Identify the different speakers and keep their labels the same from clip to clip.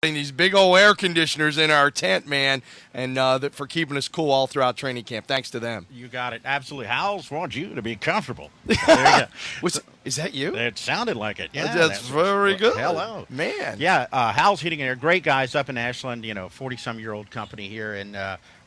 Speaker 1: these big old air conditioners in our tent, man, and for keeping us cool all throughout training camp. Thanks to them.
Speaker 2: You got it. Absolutely. Howls want you to be comfortable. There you go.
Speaker 1: Is that you?
Speaker 2: It sounded like it. Yeah,
Speaker 1: that's very good.
Speaker 2: Hello.
Speaker 1: Man.
Speaker 2: Yeah, Howl's Heating and Air, great guys up in Ashland, 40-some-year-old company here, and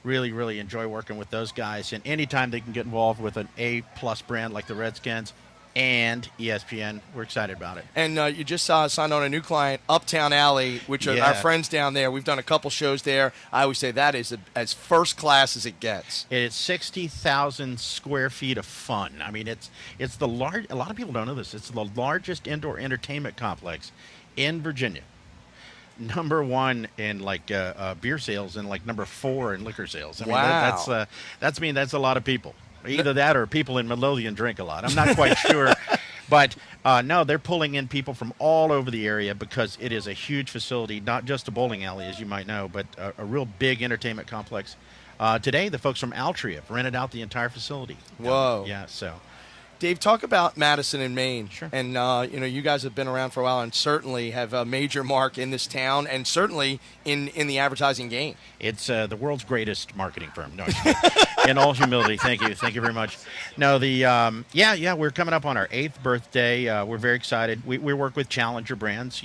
Speaker 2: really, really enjoy working with those guys. And anytime they can get involved with an A-plus brand like the Redskins and ESPN, we're excited about it.
Speaker 1: And you just saw us sign on a new client, Uptown Alley, which are our friends down there. We've done a couple shows there. I always say that is as first class as it gets.
Speaker 2: It's 60,000 square feet of fun. I mean, it's the large. A lot of people don't know this. It's the largest indoor entertainment complex in Virginia. Number one in beer sales and number 4 in liquor sales. I mean,
Speaker 1: wow.
Speaker 2: That's a lot of people. Either that or people in Midlothian drink a lot. I'm not quite sure. But, no, they're pulling in people from all over the area because it is a huge facility, not just a bowling alley, as you might know, but a real big entertainment complex. Today, the folks from Altria have rented out the entire facility.
Speaker 1: Whoa.
Speaker 2: Yeah, so.
Speaker 1: Dave, talk about Madison+Main.
Speaker 2: Sure.
Speaker 1: And, you guys have been around for a while and certainly have a major mark in this town and certainly in the advertising game.
Speaker 2: It's the world's greatest marketing firm. No, in all humility, thank you. Thank you very much. No, we're coming up on our 8th birthday. We're very excited. We work with challenger brands,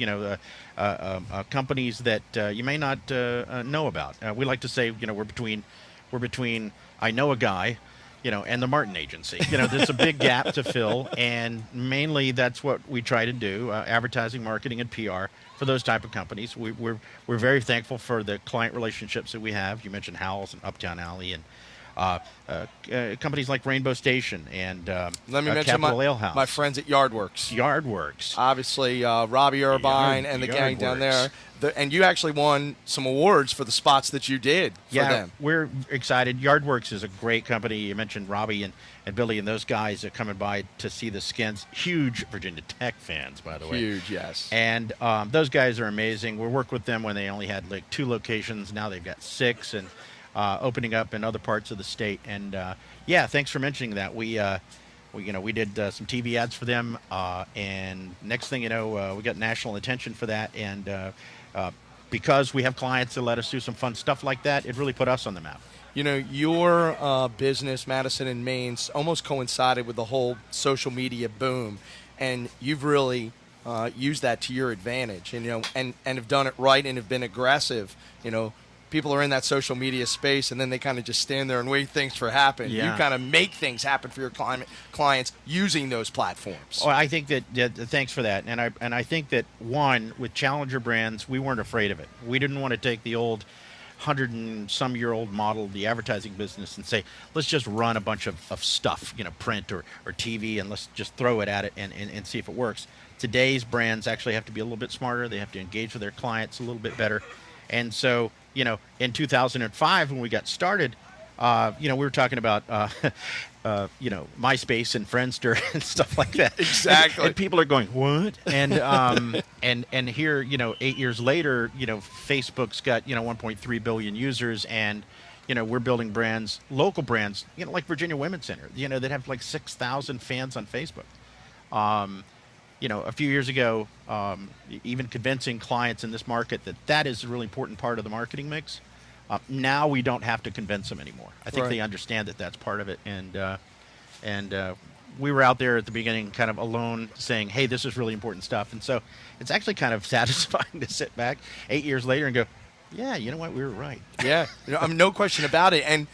Speaker 2: companies that you may not know about. We like to say, we're between I know a guy, and the Martin Agency. There's a big gap to fill, and mainly that's what we try to do, advertising, marketing, and PR for those type of companies. We're very thankful for the client relationships that we have. You mentioned Howells and Uptown Alley and companies like Rainbow Station and
Speaker 1: Let me mention
Speaker 2: Capital Ale House.
Speaker 1: my friends at Yardworks.
Speaker 2: Yardworks.
Speaker 1: Obviously, Robbie Irvine and the gang down there. And you actually won some awards for the spots that you did for them.
Speaker 2: We're excited. Yardworks is a great company. You mentioned Robbie and Billy and those guys are coming by to see the Skins. Huge Virginia Tech fans, by the way.
Speaker 1: Huge, yes.
Speaker 2: And those guys are amazing. We worked with them when they only had 2 locations. Now they've got 6 and opening up in other parts of the state. And, thanks for mentioning that. We did some TV ads for them, and next thing you know, we got national attention for that. And because we have clients that let us do some fun stuff like that, it really put us on the map.
Speaker 1: Your business, Madison+Main, almost coincided with the whole social media boom, and you've really used that to your advantage, and have done it right and have been aggressive. People are in that social media space, and then they kind of just stand there and wait things for happen.
Speaker 2: Yeah.
Speaker 1: You kind of make things happen for your clients using those platforms.
Speaker 2: Well, I think that thanks for that, and I think that with challenger brands, we weren't afraid of it. We didn't want to take the old 100-and-some-year-old model of the advertising business and say, let's just run a bunch of stuff, print or TV, and let's just throw it at it and see if it works. Today's brands actually have to be a little bit smarter. They have to engage with their clients a little bit better, and so. In 2005 when we got started, we were talking about, MySpace and Friendster and stuff like that.
Speaker 1: Exactly.
Speaker 2: And people are going, what? And and here, 8 years later, Facebook's got 1.3 billion users, and we're building brands, local brands, like Virginia Women's Center, that have 6,000 fans on Facebook. A few years ago, even convincing clients in this market that is a really important part of the marketing mix. Now we don't have to convince them anymore. I think they understand that that's part of it. And we were out there at the beginning kind of alone saying, hey, this is really important stuff. And so it's actually kind of satisfying to sit back 8 years later and go, yeah, you know what, we were right.
Speaker 1: Yeah, no question about it. And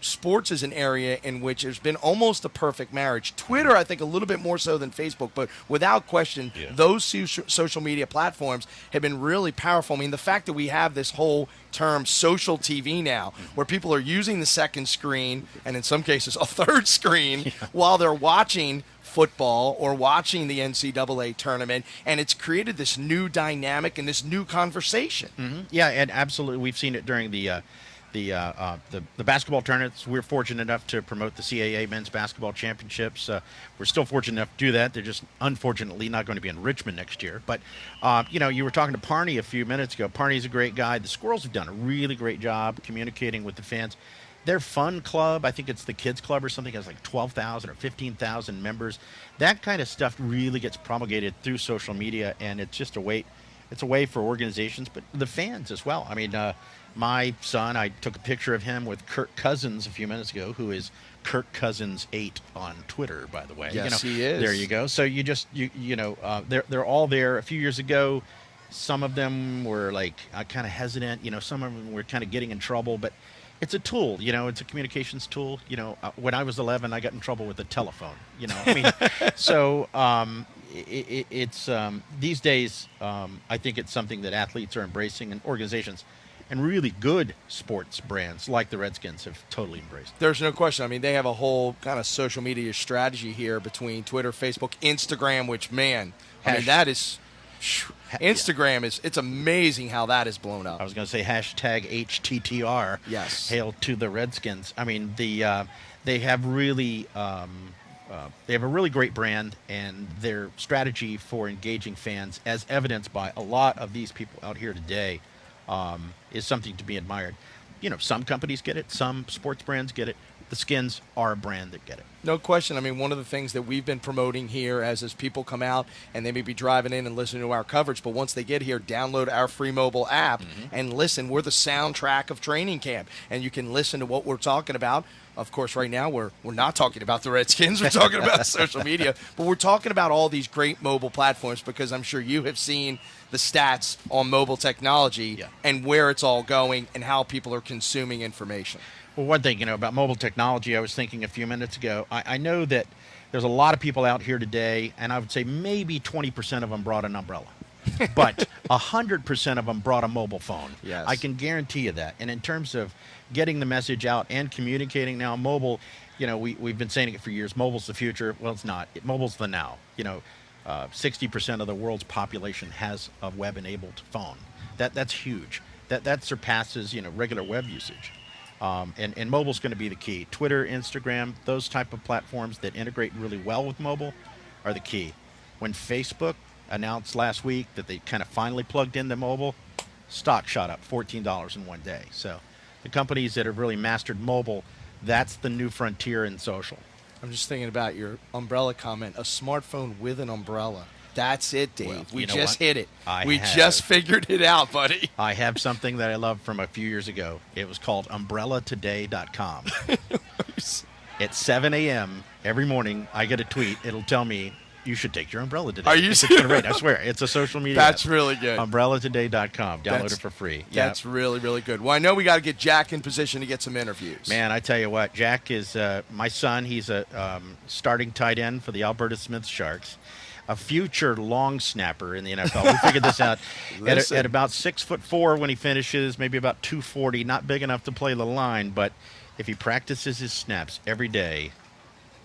Speaker 1: sports is an area in which there's been almost a perfect marriage. Twitter, I think, a little bit more so than Facebook, but without question, those social media platforms have been really powerful. I mean, the fact that we have this whole term social TV now, where people are using the second screen, and in some cases a third screen, while they're watching football or watching the NCAA tournament, and it's created this new dynamic and this new conversation.
Speaker 2: Mm-hmm. Yeah, and absolutely. We've seen it during the basketball tournaments. We're fortunate enough to promote the CAA men's basketball championships. We're still fortunate enough to do that. They're just unfortunately not going to be in Richmond next year. But, you were talking to Parney a few minutes ago. Parney's a great guy. The Squirrels have done a really great job communicating with the fans. Their fun club, I think it's the kids club or something, has 12,000 or 15,000 members. That kind of stuff really gets promulgated through social media, and it's just a it's a way for organizations, but the fans as well. I mean, my son, I took a picture of him with Kirk Cousins a few minutes ago, who is Kirk Cousins 8 on Twitter, by the way.
Speaker 1: Yes, he is.
Speaker 2: There you go. So they're all there. A few years ago, some of them were like kind of hesitant. Some of them were kind of getting in trouble, but it's a tool. It's a communications tool. When I was 11, I got in trouble with the telephone. I mean, so it's these days. I think it's something that athletes are embracing, and organizations. And really good sports brands like the Redskins have totally embraced.
Speaker 1: There's no question. I mean, they have a whole kind of social media strategy here between Twitter, Facebook, Instagram, which, man, I mean, that is Instagram it's amazing how that has blown up.
Speaker 2: I was going to say hashtag HTTR.
Speaker 1: Yes.
Speaker 2: Hail to the Redskins. I mean, they have really they have a really great brand, and their strategy for engaging fans, as evidenced by a lot of these people out here today, is something to be admired. Some companies get it, some sports brands get it. The Skins are a brand that get it.
Speaker 1: No question. I mean, one of the things that we've been promoting here as people come out and they may be driving in and listening to our coverage, but once they get here, download our free mobile app and listen. We're the soundtrack of training camp, and you can listen to what we're talking about. Of course, right now we're not talking about the Redskins. We're talking about social media. But we're talking about all these great mobile platforms because I'm sure you have seen the stats on mobile technology and where it's all going and how people are consuming information.
Speaker 2: Well, one thing, about mobile technology, I was thinking a few minutes ago, I know that there's a lot of people out here today, and I would say maybe 20% of them brought an umbrella. But 100% of them brought a mobile phone.
Speaker 1: Yes.
Speaker 2: I can guarantee you that. And in terms of getting the message out and communicating now, mobile, we've been saying it for years, mobile's the future. Well, it's not. Mobile's the now. 60% of the world's population has a web-enabled phone. That's huge. That surpasses, regular web usage. And mobile's going to be the key. Twitter, Instagram, those type of platforms that integrate really well with mobile are the key. When Facebook announced last week that they kind of finally plugged into mobile, stock shot up $14 in one day. So the companies that have really mastered mobile, that's the new frontier in social.
Speaker 1: I'm just thinking about your umbrella comment, a smartphone with an umbrella. That's it, Dave.
Speaker 2: Well,
Speaker 1: we just hit it.
Speaker 2: We
Speaker 1: just figured it out, buddy.
Speaker 2: I have something that I love from a few years ago. It was called umbrellatoday.com. At 7 a.m. every morning, I get a tweet. It'll tell me, you should take your umbrella today.
Speaker 1: Are you
Speaker 2: It's great. I swear. It's a social media
Speaker 1: That's
Speaker 2: app.
Speaker 1: really good.
Speaker 2: Umbrellatoday.com. Download it for free.
Speaker 1: That's really, really good. Well, I know we got to get Jack in position to get some interviews.
Speaker 2: Man, I tell you what, Jack is my son. He's a starting tight end for the Alberta Smith Sharks. A future long snapper in the NFL. We figured this out at about 6'4" when he finishes, maybe about 240. Not big enough to play the line, but if he practices his snaps every day,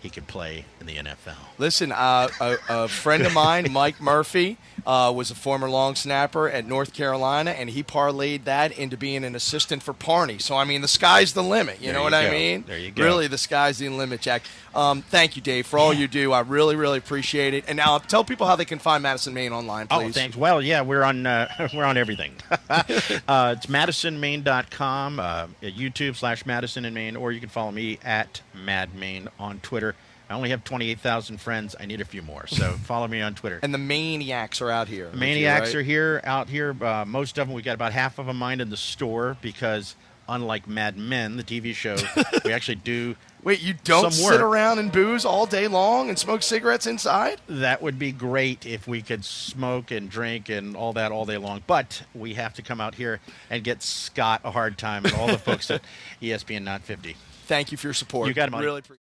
Speaker 2: he could play in the NFL.
Speaker 1: Listen, a friend of mine, Mike Murphy, was a former long snapper at North Carolina, and he parlayed that into being an assistant for Parney. So, I mean, the sky's the limit. You know what I mean?
Speaker 2: There you go.
Speaker 1: Really, the sky's the limit, Jack. Thank you, Dave, for all you do. I really, really appreciate it. And now tell people how they can find Madison Main online, please.
Speaker 2: Oh, thanks. Well, yeah, we're on everything. It's MadisonMain.com, YouTube/Madison and Main, or you can follow me at MadMain on Twitter. I only have 28,000 friends. I need a few more. So follow me on Twitter.
Speaker 1: And the maniacs are out here.
Speaker 2: The maniacs are out here. Most of them, we got about half of them mined in the store because, unlike Mad Men, the TV show, we actually do.
Speaker 1: Wait, you don't sit around and booze all day long and smoke cigarettes inside?
Speaker 2: That would be great if we could smoke and drink and all that all day long. But we have to come out here and get Scott a hard time and all the folks at ESPN Not 50.
Speaker 1: Thank you for your support.
Speaker 2: You got it, buddy.
Speaker 1: Really appreciate it.